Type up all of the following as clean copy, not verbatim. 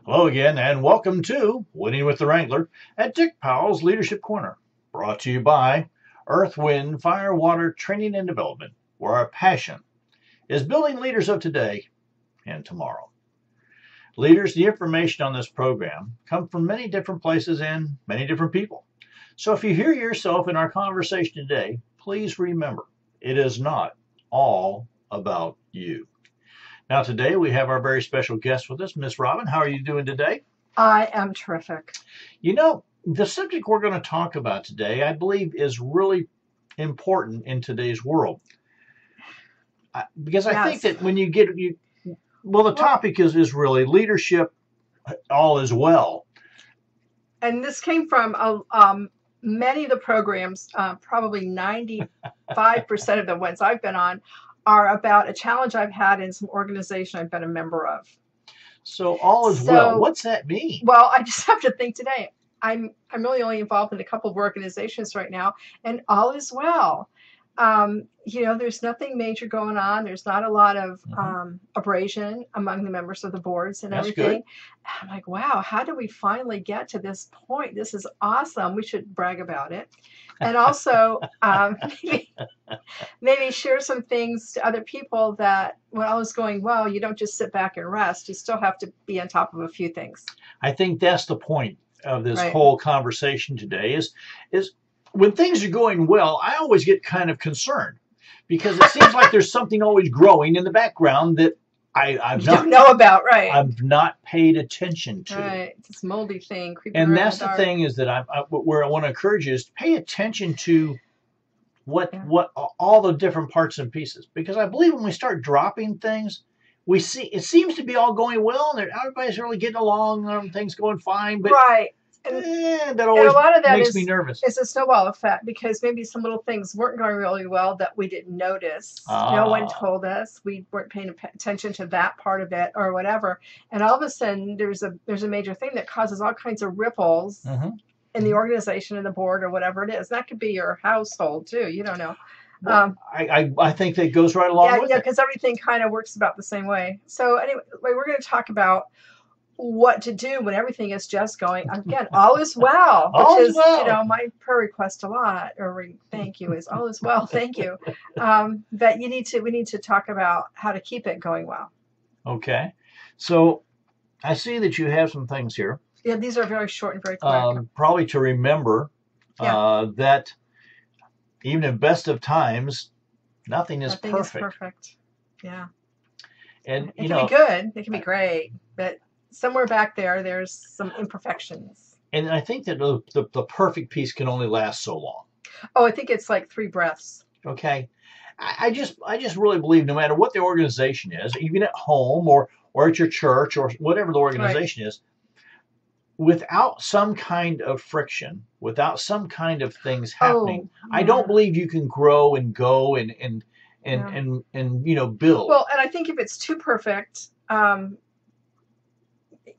Hello again, and welcome to Winning with the Wrangler at Dick Powell's Leadership Corner, brought to you by Earth, Wind, Fire, Water Training and Development, where our passion is building leaders of today and tomorrow. Leaders, the information on this program come from many different places and many different people. So if you hear yourself in our conversation today, please remember, it is not all about you. Now today we have our very special guest with us, Miss Robin. How are you doing today? I am terrific. You know, the subject we're going to talk about today, I believe, is really important in today's world. Because I think that when the topic is really leadership, all is well. And this came from many of the programs, probably 95% of the ones I've been on, are about a challenge I've had in some organization I've been a member of. So all is well. What's that mean? Well, I just have to think today. I'm really only involved in a couple of organizations right now, and all is well. There's nothing major going on. There's not a lot of abrasion among the members of the boards and everything. Good. I'm like, wow, how do we finally get to this point? This is awesome. We should brag about it. And also maybe share some things to other people that when all is going well, you don't just sit back and rest. You still have to be on top of a few things. I think that's the point of this whole conversation today is when things are going well, I always get kind of concerned because it seems like there's something always growing in the background that I've not don't know about, right? I've not paid attention to. Right, it's this moldy thing creeping and around that's the the thing is that where I want to encourage you is to pay attention to what all the different parts and pieces, because I believe when we start dropping things, we see it seems to be all going well and everybody's really getting along, everything's going fine, but right. That always a lot of that makes me nervous. It's a snowball effect because maybe some little things weren't going really well that we didn't notice. No one told us. We weren't paying attention to that part of it or whatever. And all of a sudden, there's a major thing that causes all kinds of ripples in the organization and the board or whatever it is. That could be your household too. You don't know. Well, I think that goes right along with it. Yeah, because everything kind of works about the same way. So anyway, we're going to talk about what to do when everything is just going, again, all is well, which is my prayer request a lot, or thank you is all is well, thank you. But we need to talk about how to keep it going well. Okay. So I see that you have some things here. Yeah, these are very short and very quick. Probably to remember that even in best of times, nothing is perfect. Yeah. And it can be good, it can be great, but somewhere back there's some imperfections. And I think that the perfect piece can only last so long. Oh, I think it's like 3 breaths. Okay. I just really believe no matter what the organization is, even at home or at your church or whatever the organization is, without some kind of friction, without some kind of things happening, I don't believe you can grow and go and build. Well, and I think if it's too perfect,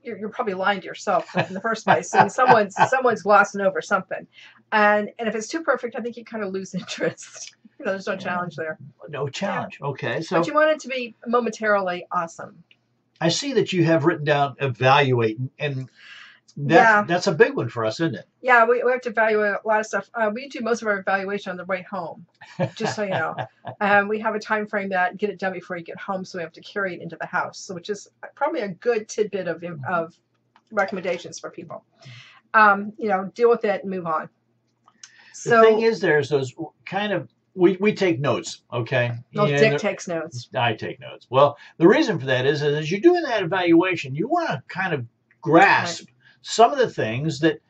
you're probably lying to yourself in the first place. And someone's glossing over something, and if it's too perfect, I think you kind of lose interest. There's no challenge there. No challenge. Yeah. Okay, so but you want it to be momentarily awesome. I see that you have written down evaluate, and that's a big one for us, isn't it? Yeah, we have to evaluate a lot of stuff. We do most of our evaluation on the way home, just so you know. We have a time frame that get it done before you get home, so we have to carry it into the house, so which is probably a good tidbit of recommendations for people. Deal with it and move on. The thing is, there's those kind of we take notes, okay? No, Dick takes notes. I take notes. Well, the reason for that is as you're doing that evaluation, you want to kind of grasp some of the things that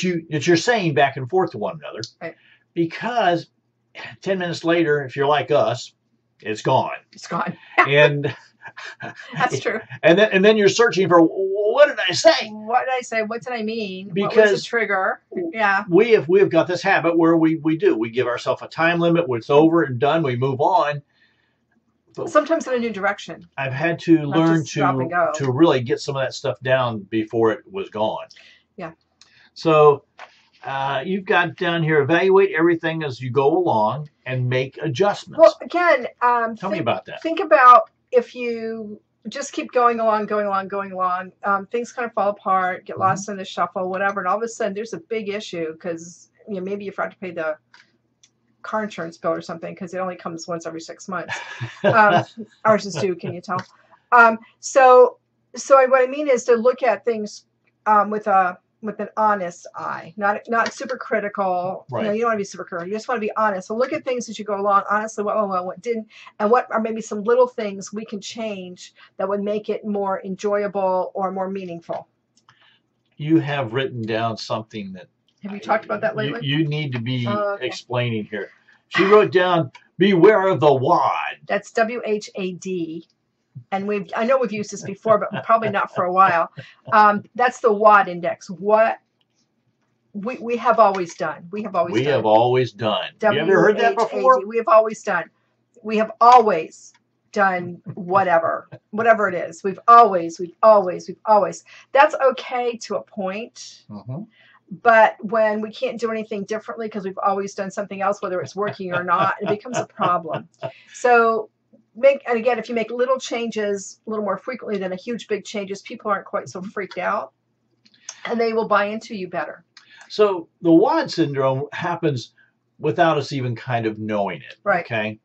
you're saying back and forth to one another, because 10 minutes later, if you're like us, it's gone. It's gone. And that's true. And then you're searching for, what did I say? What did I say? What did I mean? Because what was the trigger? Yeah. We have got this habit where we give ourselves a time limit. When it's over and done, we move on. But sometimes in a new direction. I've had to learn to really get some of that stuff down before it was gone. Yeah. So you've got down here, evaluate everything as you go along and make adjustments. Well, again, tell me about that. Think about if you just keep going along, going along, going along. Things kind of fall apart, get lost in the shuffle, whatever. And all of a sudden there's a big issue because, you know, maybe you forgot to pay the car insurance bill or something because it only comes once every 6 months. Ours is due, can you tell? So what I mean is to look at things with an honest eye, not super critical. Right. You know, you don't want to be super critical. You just want to be honest. So look at things as you go along. Honestly, what went well, what didn't, and what are maybe some little things we can change that would make it more enjoyable or more meaningful. You have written down something that. Have you talked about that lately? You need to be explaining here. She wrote down, beware of the WAD. That's WHAD. And I know we've used this before, but probably not for a while. That's the WAD index. What we have always done. We have always done. You ever heard that before? We have always done. We have always done whatever it is. We've always. That's okay to a point. But when we can't do anything differently because we've always done something else, whether it's working or not, it becomes a problem. So and again, if you make little changes a little more frequently than a huge big changes, people aren't quite so freaked out and they will buy into you better. So the WAD syndrome happens without us even kind of knowing it. Right. Okay.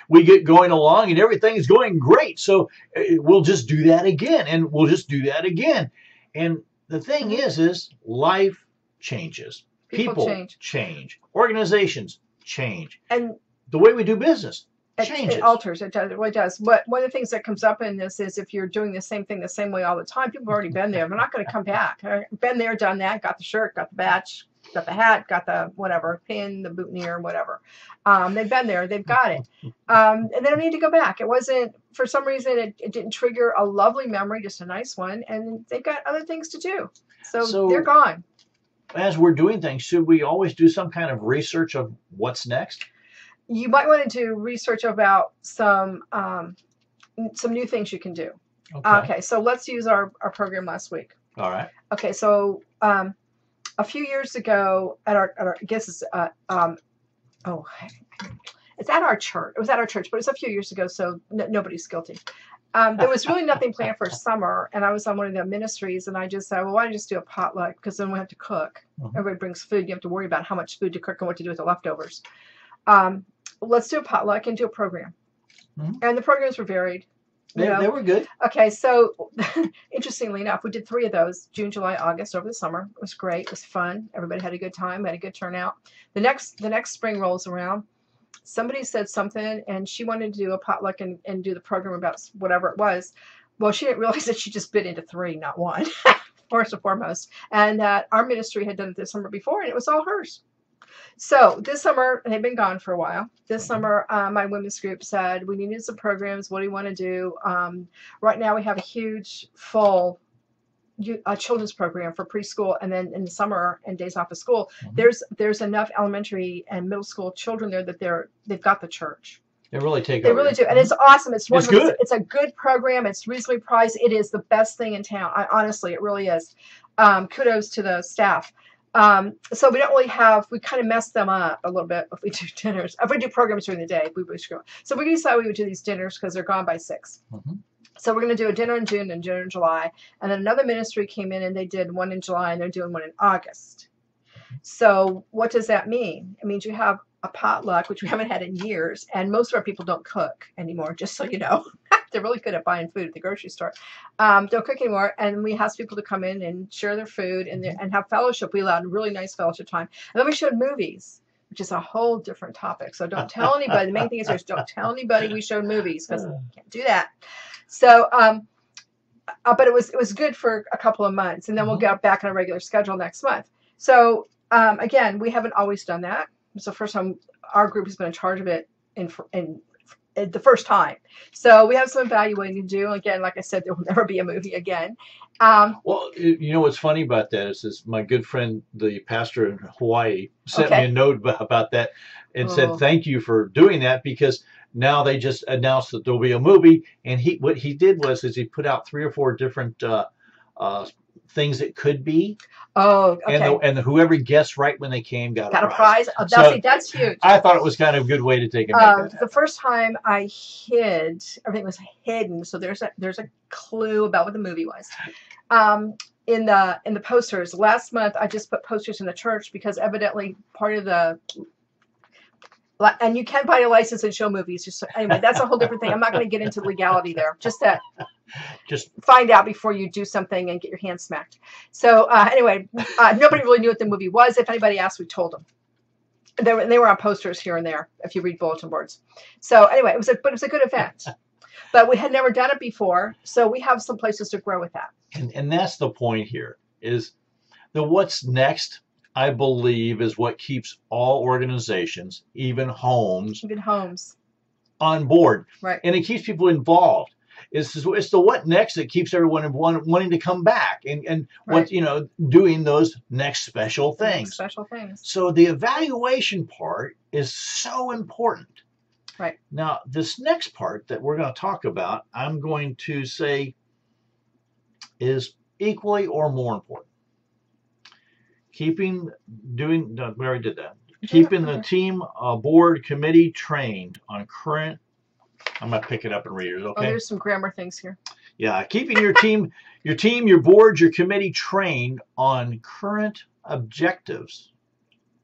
We get going along and everything's going great. So we'll just do that again and we'll just do that again. And the thing is life changes. People change. Organizations change. And the way we do business changes. It alters. It does. It really does. But one of the things that comes up in this is if you're doing the same thing the same way all the time, people have already been there. They're not going to come back. Been there, done that, got the shirt, got the badge, got the hat, got the whatever, pin, the boutonniere, whatever. They've been there. They've got it. And they don't need to go back. It wasn't, for some reason, it didn't trigger a lovely memory, just a nice one. And they've got other things to do. So they're gone. As we're doing things, should we always do some kind of research of what's next? You might want to do research about some new things you can do. Okay, so let's use our program last week. All right. Okay, so a few years ago at our I guess it's it's at our church. It was at our church, but it was a few years ago, so nobody's guilty. There was really nothing planned for summer, and I was on one of the ministries, and I just said, well, why don't you just do a potluck? Because then we have to cook. Everybody brings food. You have to worry about how much food to cook and what to do with the leftovers. Let's do a potluck and do a program. And the programs were varied. They were good. Okay, so interestingly enough, we did 3 of those, June, July, August, over the summer. It was great. It was fun. Everybody had a good time. We had a good turnout. The next spring rolls around. Somebody said something, and she wanted to do a potluck and do the program about whatever it was. Well, she didn't realize that she just bit into 3, not 1, first and foremost. And that our ministry had done it this summer before, and it was all hers. So this summer, they've been gone for a while. This summer, my women's group said, we needed some programs. What do you want to do? Right now, we have a huge, full children's program for preschool, and then in the summer and days off of school, there's enough elementary and middle school children there that they've got the church. They really take over. They really do, and it's awesome. It's wonderful. It's good. It's a good program. It's reasonably priced. It is the best thing in town. Honestly, it really is. Kudos to the staff. So we don't really we kind of mess them up a little bit if we do dinners. If we do programs during the day, we would screw. So we decided we would do these dinners because they're gone by 6. So we're going to do a dinner in June and dinner in July. And then another ministry came in and they did one in July and they're doing one in August. So what does that mean? It means you have a potluck, which we haven't had in years. And most of our people don't cook anymore, just so you know. They're really good at buying food at the grocery store. Don't cook anymore. And we asked people to come in and share their food and have fellowship. We allowed really nice fellowship time. And then we showed movies, which is a whole different topic. So don't tell anybody. The main thing is don't tell anybody we showed movies because we can't do that. So, but it was good for a couple of months. And then we'll get back on a regular schedule next month. So, again, we haven't always done that. It's the first time our group has been in charge of it in the first time. So we have some evaluating to do. Again, like I said, there will never be a movie again. Well, you know what's funny about that is my good friend, the pastor in Hawaii, sent me a note about that and said, thank you for doing that, because now they just announced that there'll be a movie. And what he did was he put out 3 or 4 different things that could be. Oh, okay. And whoever guessed right when they came got a prize. Oh, that's huge. I thought it was kind of a good way to take it. The first time I hid, everything was hidden, so there's a clue about what the movie was. In the posters last month, I just put posters in the church because evidently part of the, and you can buy a license and show movies. Just anyway, that's a whole different thing. I'm not going to get into legality there. Just find out before you do something and get your hand smacked. So anyway, nobody really knew what the movie was. If anybody asked, we told them. They were on posters here and there if you read bulletin boards. So anyway, it was a good event. But we had never done it before, so we have some places to grow with that. And that's the point here, is the what's next, I believe, is what keeps all organizations, even homes, on board. Right. And it keeps people involved. It's the what next that keeps everyone wanting to come back and right. Doing those next special things. So the evaluation part is so important. Right. Now, this next part that we're going to talk about, I'm going to say is equally or more important. We already did that. Keeping the team, board, committee trained on current. I'm going to pick it up and read it, okay? Oh, there's some grammar things here. Yeah, keeping your team, your board, your committee trained on current objectives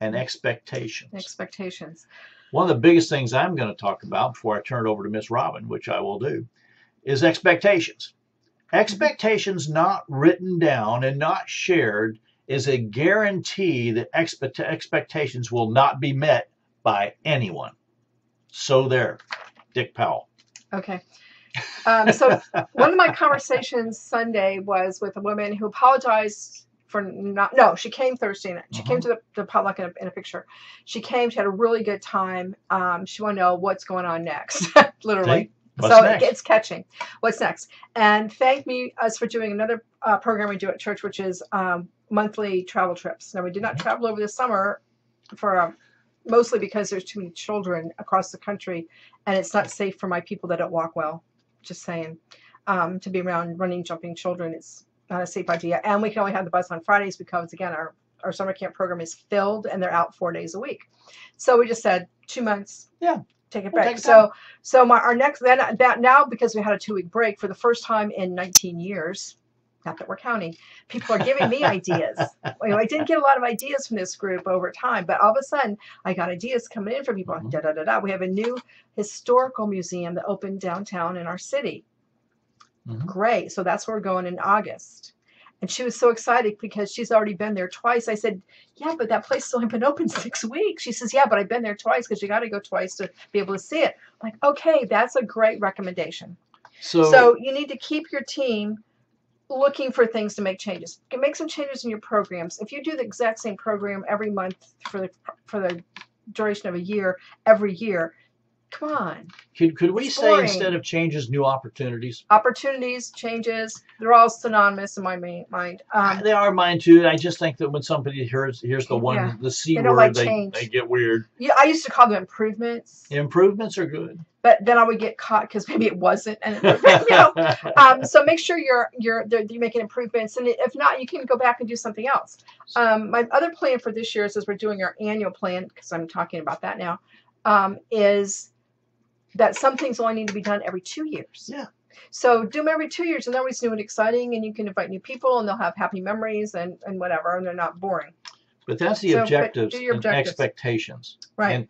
and expectations. One of the biggest things I'm going to talk about before I turn it over to Miss Robin, which I will do, is expectations. Expectations not written down and not shared is a guarantee that expectations will not be met by anyone. So there, Dick Powell. Okay. So one of my conversations Sunday was with a woman who apologized for she came Thursday night. She came to the potluck in a picture. She came, she had a really good time. She wanted to know what's going on next, literally. What's next? It's catching. What's next? And thank us for doing another program we do at church, which is monthly travel trips. Now, we did not travel over the summer mostly because there's too many children across the country, and it's not safe for my people that don't walk well. Just saying. To be around running, jumping children, it's not a safe idea. And we can only have the bus on Fridays because, again, our summer camp program is filled and they're out 4 days a week. So we just said 2 months. Yeah. Take it back. So our next, now because we had a 2-week break for the first time in 19 years, not that we're counting, people are giving me ideas. I didn't get a lot of ideas from this group over time, but all of a sudden I got ideas coming in from people. We have a new historical museum that opened downtown in our city. Great. So that's where we're going in August. And she was so excited because she's already been there twice. I said, yeah, but that place has only been open 6 weeks. She says, yeah, but I've been there twice because you got to go twice to be able to see it. I'm like, okay, that's a great recommendation. So you need to keep your team looking for things to make changes. You can make some changes in your programs. If you do the exact same program every month for the duration of a year, every year, come on. Could we say instead of changes, new opportunities? Opportunities, changes, they're all synonymous in my mind. They are mine too. I just think that when somebody hears the C word, they get weird. Yeah, I used to call them improvements. Improvements are good. But then I would get caught because maybe it wasn't an improvement. So make sure you're making improvements, and if not, you can go back and do something else. My other plan for this year is, as we're doing our annual plan, because I'm talking about that now, is that some things only need to be done every 2 years. Yeah. So do them every 2 years, and they're always new and exciting, and you can invite new people, and they'll have happy memories and whatever, and they're not boring. But that's the objectives and expectations. Right. And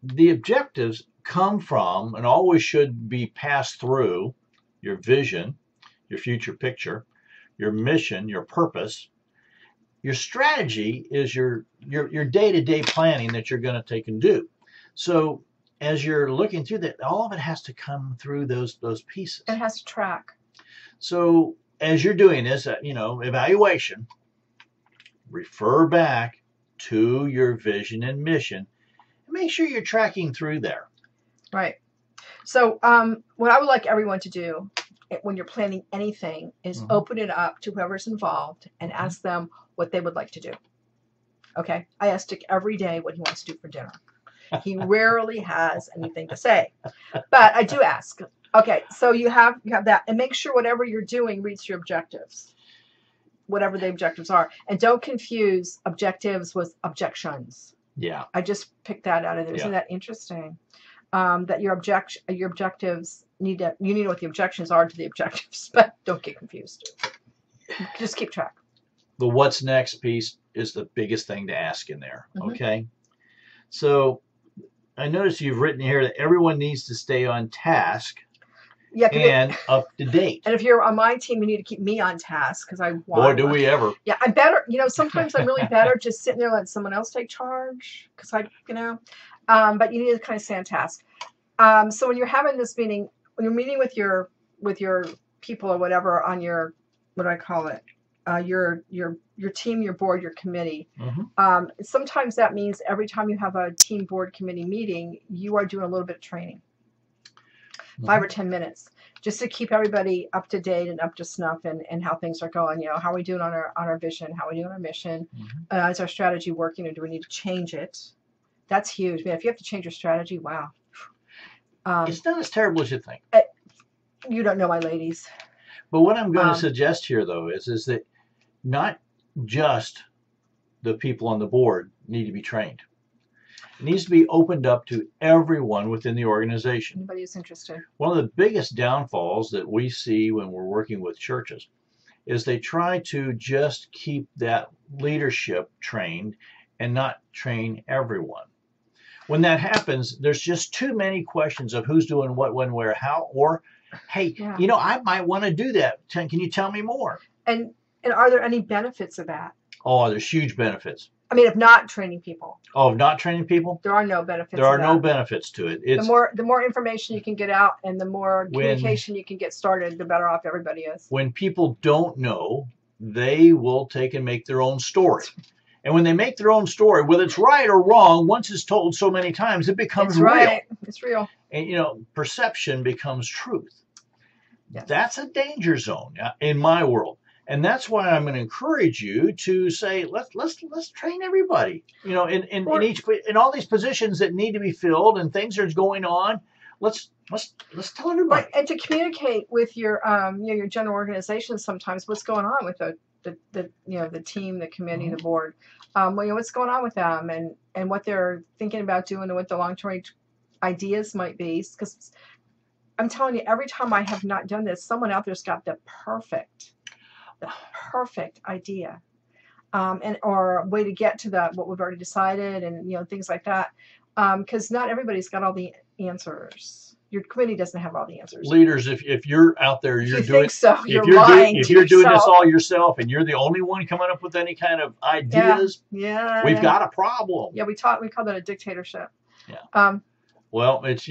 the objectives come from and always should be passed through your vision, your future picture, your mission, your purpose. Your strategy is your day-to-day planning that you're going to take and do. So as you're looking through that, all of it has to come through those pieces. It has to track. So as you're doing this, evaluation, refer back to your vision and mission, and make sure you're tracking through there. Right. So what I would like everyone to do when you're planning anything is open it up to whoever's involved and ask them what they would like to do. Okay. I ask Dick every day what he wants to do for dinner. He rarely has anything to say. But I do ask, Okay, so you have that, and make sure whatever you're doing reads your objectives, whatever the objectives are, and don't confuse objectives with objections. Yeah. I just picked that out of there. Isn't that interesting? That your objectives you need to know what the objections are to the objectives, but don't get confused. Just keep track. The what's next piece is the biggest thing to ask in there. Okay. So I notice you've written here that everyone needs to stay on task. Yeah, and up to date. And if you're on my team, you need to keep me on task because I want. Boy, do we ever. Yeah, I'm better. Sometimes I'm really better just sitting there letting someone else take charge because but you need to kind of stay on task. So when you're having this meeting, when you're meeting with your people or whatever on your, what do I call it? Your team, your board, your committee. Sometimes that means every time you have a team board committee meeting, you are doing a little bit of training. 5 or 10 minutes, just to keep everybody up to date and up to snuff and how things are going. How are we doing on our vision? How are we doing on our mission? Is our strategy working, or do we need to change it? That's huge, man. If you have to change your strategy, wow. It's not as terrible as you think. You don't know my ladies. But what I'm going to suggest here, though, is that not just the people on the board need to be trained. It needs to be opened up to everyone within the organization. Anybody who's interested. One of the biggest downfalls that we see when we're working with churches is they try to just keep that leadership trained and not train everyone. When that happens, there's just too many questions of who's doing what, when, where, how, or, hey, I might want to do that. Can you tell me more? And are there any benefits of that? Oh, there's huge benefits. I mean, of not training people. Oh, of not training people? There are no benefits. There are no benefits to it. The more information you can get out and the more communication you can get started, the better off everybody is. When people don't know, they will take and make their own story. And when they make their own story, whether it's right or wrong, once it's told so many times, it becomes real. Right. It's real. And, perception becomes truth. Yes. That's a danger zone in my world. And that's why I'm going to encourage you to say, let's train everybody. In all these positions that need to be filled and things are going on. Let's tell everybody. Right. And to communicate with your your general organization sometimes what's going on with the team, the committee, the board. What's going on with them and what they're thinking about doing and what the long-term ideas might be. Because I'm telling you, every time I have not done this, someone out there's got the perfect idea, or a way to get to what we've already decided, and things like that. Because not everybody's got all the answers. Your committee doesn't have all the answers. Leaders, if you're out there, you're doing so. If you're doing this all yourself, and you're the only one coming up with any kind of ideas, we've got a problem. Yeah, we call that a dictatorship. Yeah. Well, it's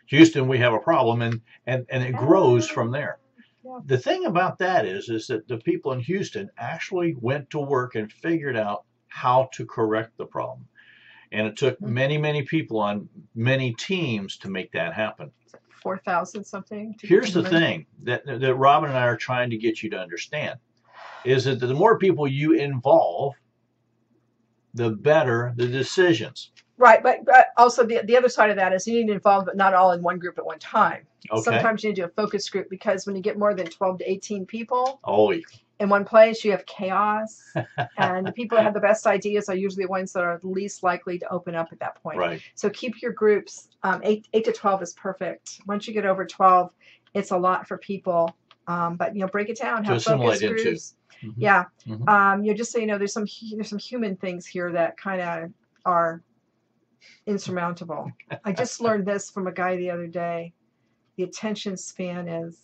Houston, we have a problem, and it grows from there. Yeah. The thing about that is that the people in Houston actually went to work and figured out how to correct the problem. And it took many, many people on many teams to make that happen. 4,000 something. Here's the thing that Robin and I are trying to get you to understand is that the more people you involve, the better the decisions. Right, but also the other side of that is you need to involve, but not all in one group at one time. Okay. Sometimes you need to do a focus group because when you get more than 12 to 18 people in one place, you have chaos. And the people that have the best ideas are usually the ones that are least likely to open up at that point. Right. So keep your groups, 8 to 12 is perfect. Once you get over 12, it's a lot for people. But break it down, have focus groups. Mm-hmm. Yeah. Mm-hmm. Just so there's some human things here that kind of are insurmountable. I just learned this from a guy the other day. The attention span is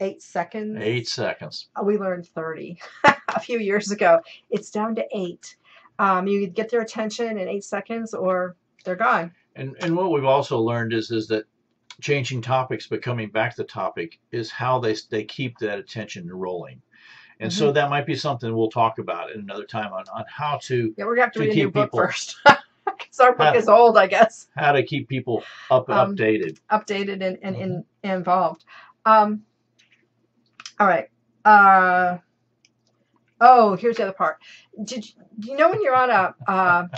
8 seconds. 8 seconds. We learned 30 a few years ago. It's down to 8. You get their attention in 8 seconds or they're gone. And what we've also learned is that changing topics but coming back to the topic is how they keep that attention rolling. And so that might be something we'll talk about at another time on how to we're going to have to read a new book first. Because our book is old, I guess. How to keep people updated. Updated and involved. All right. Here's the other part. Do you know when you're on a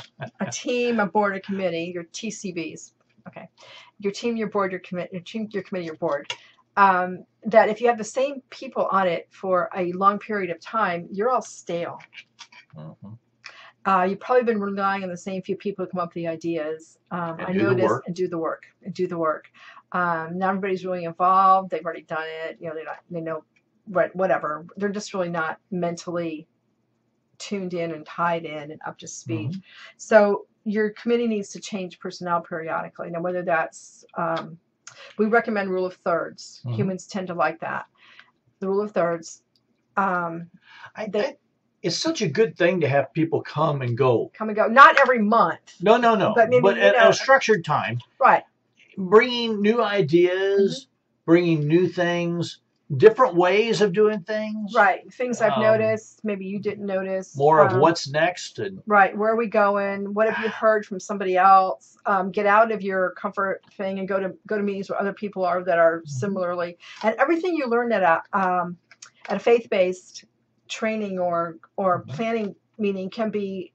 team, a board, a committee, your TCBs, Okay. Your team, your board, your team, your committee, your board. That if you have the same people on it for a long period of time, you're all stale. You've probably been relying on the same few people to come up with the ideas. I notice and do the work. Not everybody's really involved. They've already done it. You know, they know whatever. They're just really not mentally tuned in and tied in and up to speed. So your committee needs to change personnel periodically. Now, whether that's we recommend rule of thirds. Humans tend to like that. The rule of thirds. It's such a good thing to have people come and go. Not every month. No. But maybe, at a structured time. Right. Bringing new ideas, bringing new things, different ways of doing things. Right. Things I've noticed, maybe you didn't notice. More of what's next. Right. Where are we going? What have you heard from somebody else? Get out of your comfort thing and go to meetings where other people are that are similarly. And everything you learn at a faith-based training or planning meeting can be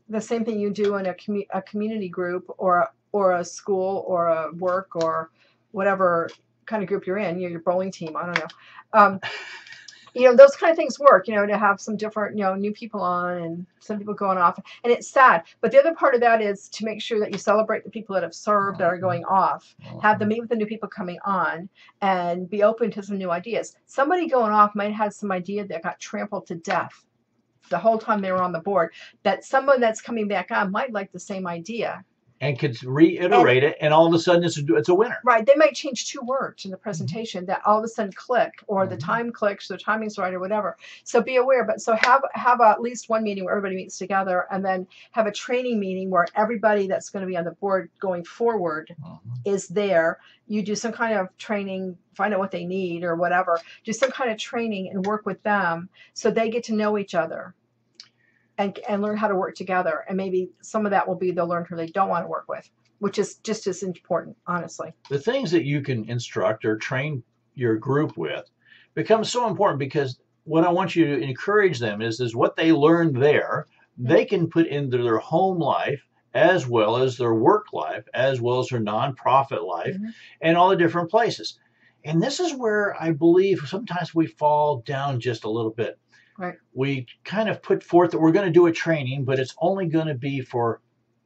the same thing you do in a community group or a school or a work or whatever kind of group you're in, your bowling team, I don't know. Those kind of things work, to have some different, new people on and some people going off. And it's sad. But the other part of that is to make sure that you celebrate the people that have served that are going off. Have them meet with the new people coming on and be open to some new ideas. Somebody going off might have some idea that got trampled to death the whole time they were on the board, that someone that's coming back on might like the same idea. And could reiterate it, and all of a sudden it's a winner. Right. They might change 2 words in the presentation that all of a sudden click, or the time clicks, the timing's right, or whatever. So be aware. But so have at least one meeting where everybody meets together, and then have a training meeting where everybody that's going to be on the board going forward is there. You do some kind of training, find out what they need or whatever. Do some kind of training and work with them so they get to know each other. And learn how to work together. And maybe some of that will be they'll learn who they don't want to work with, which is just as important, honestly. The things that you can instruct or train your group with becomes so important, because what I want you to encourage them is what they learn there, they can put into their home life as well as their work life, as well as their nonprofit life, and all the different places. And this is where I believe sometimes we fall down just a little bit. Right. We kind of put forth that we're going to do a training, but it's only going to be for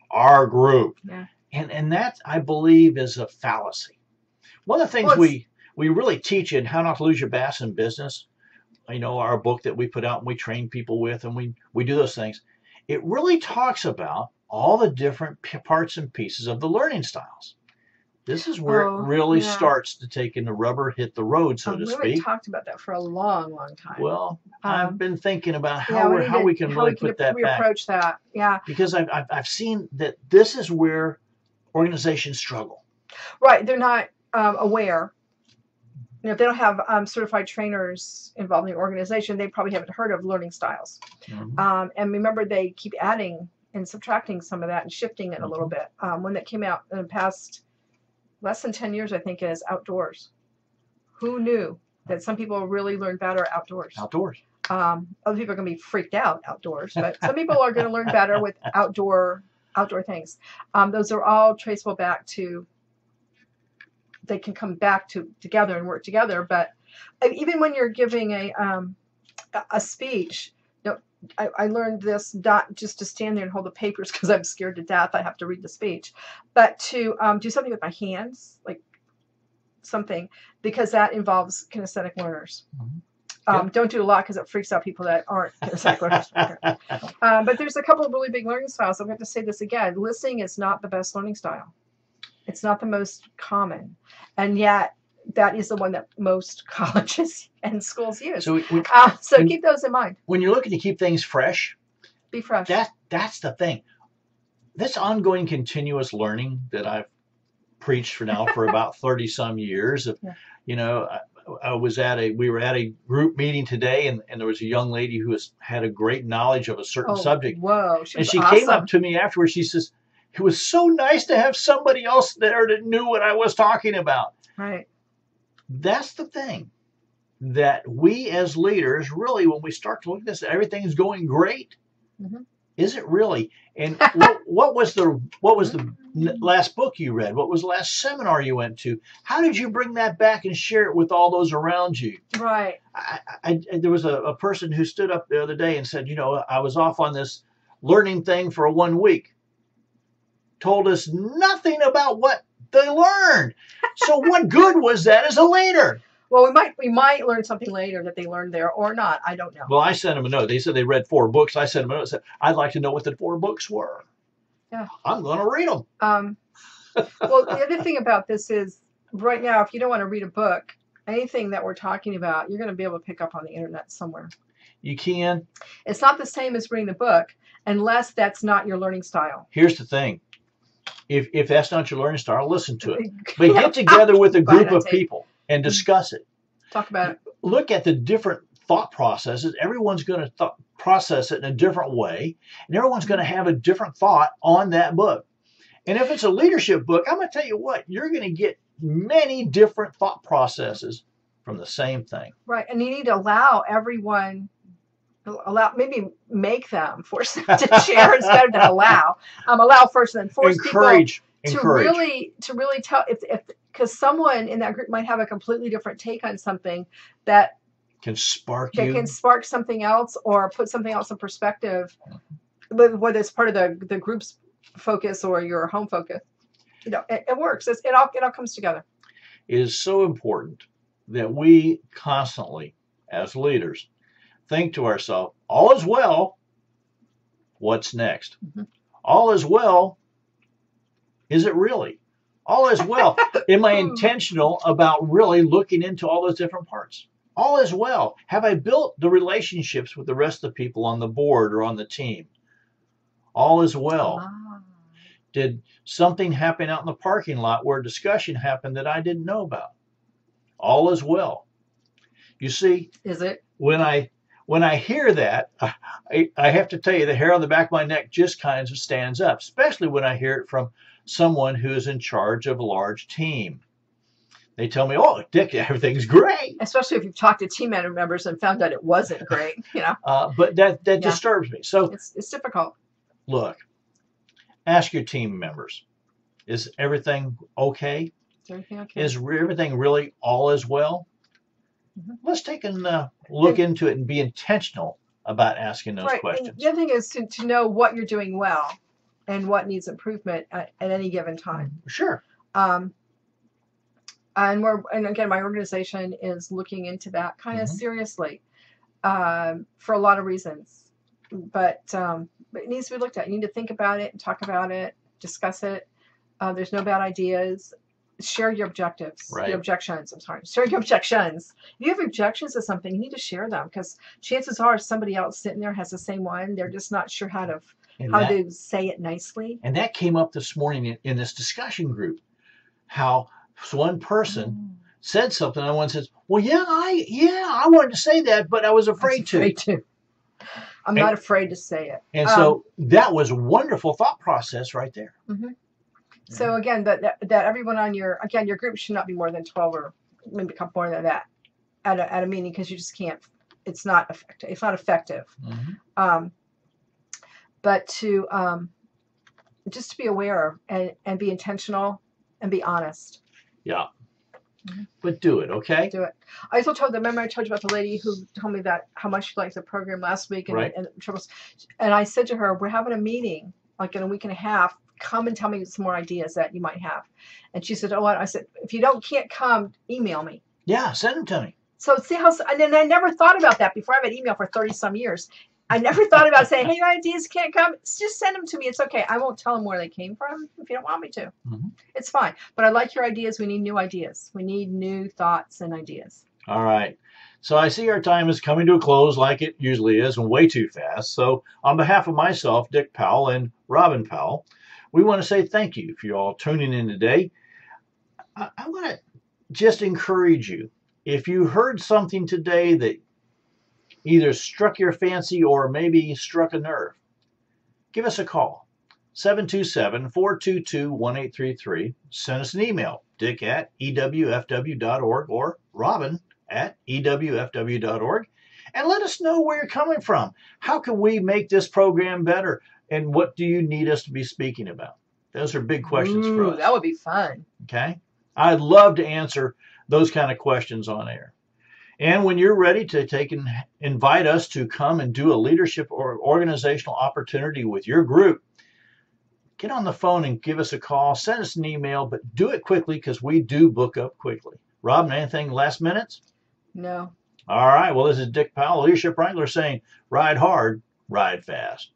our group. Yeah. And that, I believe, is a fallacy. One of the things we really teach in How Not to Lose Your Bass in Business, our book that we put out and we train people with, and we do those things, it really talks about all the different parts and pieces of the learning styles. This is where it really starts to take in the rubber hit the road, so to speak. We haven't talked about that for a long, long time. Well, I've been thinking about how we can really put that back. Approach that, yeah. Because I've seen that this is where organizations struggle. Right, they're not aware. If they don't have certified trainers involved in the organization, they probably haven't heard of learning styles. And remember, they keep adding and subtracting some of that and shifting it a little bit. One that came out in the past less than 10 years, I think, is outdoors. Who knew that some people really learn better outdoors? Outdoors. Other people are going to be freaked out outdoors, but some people are going to learn better with outdoor things. Those are all traceable back to, they can come back together and work together. But even when you're giving a speech, I learned this not just to stand there and hold the papers because I'm scared to death. I have to read the speech, but to do something with my hands, like something, because that involves kinesthetic learners. Don't do a lot because it freaks out people that aren't kinesthetic learners. But there's a couple of really big learning styles. I'm going to say this again. Listening is not the best learning style. It's not the most common. And yet, that is the one that most colleges and schools use. So keep those in mind. When you're looking to keep things fresh, be fresh. That's the thing. This ongoing continuous learning that I've preached for about 30 some years. We were at a group meeting today, and there was a young lady who had a great knowledge of a certain subject. Whoa, and she came up to me afterwards. She says, "It was so nice to have somebody else there that knew what I was talking about." Right. That's the thing that we as leaders really, when we start to look at this, everything's going great. Is it really? And what was the last book you read? What was the last seminar you went to? How did you bring that back and share it with all those around you? Right. There was a person who stood up the other day and said, I was off on this learning thing for 1 week. Told us nothing about what they learned. So what good was that as a leader? Well, we might learn something later that they learned there or not. I don't know. Well, I sent them a note. They said they read 4 books. I sent them a note and said, I'd like to know what the 4 books were. Yeah. I'm going to read them. Well, the other thing about this is right now, if you don't want to read a book, anything that we're talking about, you're going to be able to pick up on the internet somewhere. You can. It's not the same as reading the book unless that's not your learning style. Here's the thing. If that's not your learning style, listen to it. But get together with a group of people and discuss it. Talk about it. Look at the different thought processes. Everyone's going to process it in a different way, and everyone's going to have a different thought on that book. And if it's a leadership book, I'm going to tell you what, you're going to get many different thought processes from the same thing. Right, and you need to allow everyone, maybe make them, force them to share instead of allow. Allow first and then force Encourage. To really tell, because someone in that group might have a completely different take on something that can spark something else or put something else in perspective, whether it's part of the group's focus or your home focus. It works. It all comes together. It is so important that we constantly, as leaders, think to ourselves, all is well, what's next? Mm-hmm. All is well, is it really? All is well. Am I intentional about really looking into all those different parts? All is well. Have I built the relationships with the rest of the people on the board or on the team? All is well. Did something happen out in the parking lot where a discussion happened that I didn't know about? All is well. You see, is it? When I hear that, I have to tell you, the hair on the back of my neck just kind of stands up, especially when I hear it from someone who is in charge of a large team. They tell me, oh, Dick, everything's great. Especially if you've talked to team members and found out it wasn't great, But that disturbs me. So it's difficult. Look, ask your team members, is everything okay? Is everything okay? Is everything really all is well? Mm-hmm. Let's take a look into it and be intentional about asking those questions. And the other thing is to know what you're doing well and what needs improvement at any given time. Sure. And again, my organization is looking into that kind of seriously for a lot of reasons. But it needs to be looked at. You need to think about it and talk about it, discuss it. There's no bad ideas. Share your objectives, your objections. Share your objections. If you have objections to something, you need to share them because chances are somebody else sitting there has the same one. They're just not sure how to say it nicely. And that came up this morning in this discussion group. How one person said something, and one says, "Well, I wanted to say that, but I was afraid to." I'm not afraid to say it. And so that was a wonderful thought process right there. Mm-hmm. So again, that everyone on your group should not be more than 12 or maybe a couple more than that at a meeting because you just can't. It's not effective. It's not effective. Mm-hmm. But to just to be aware and be intentional and be honest. Yeah. Mm-hmm. But do it, okay? Do it. I also remember I told you about the lady who told me that how much she liked the program last week and I said to her, we're having a meeting like in a week and a half. Come and tell me some more ideas that you might have. And she said, I said, if you can't come, email me. Yeah, send them to me. So see and then I never thought about that before. I've had email for 30 some years. I never thought about saying, hey, your ideas can't come. Just send them to me. It's okay. I won't tell them where they came from if you don't want me to. Mm-hmm. It's fine. But I like your ideas. We need new ideas. We need new thoughts and ideas. All right. So I see our time is coming to a close like it usually is and way too fast. So on behalf of myself, Dick Powell, and Robin Powell, we want to say thank you for you all tuning in today. I want to just encourage you. If you heard something today that either struck your fancy or maybe struck a nerve, give us a call. 727-422-1833. Send us an email, dick@ewfw.org or robin@ewfw.org. And let us know where you're coming from. How can we make this program better? And what do you need us to be speaking about? Those are big questions for us. That would be fun. Okay? I'd love to answer those kind of questions on air. And when you're ready to take and invite us to come and do a leadership or organizational opportunity with your group, get on the phone and give us a call. Send us an email, but do it quickly because we do book up quickly. Robin, anything last minutes? No. All right. Well, this is Dick Powell, Leadership Wrangler, saying ride hard, ride fast.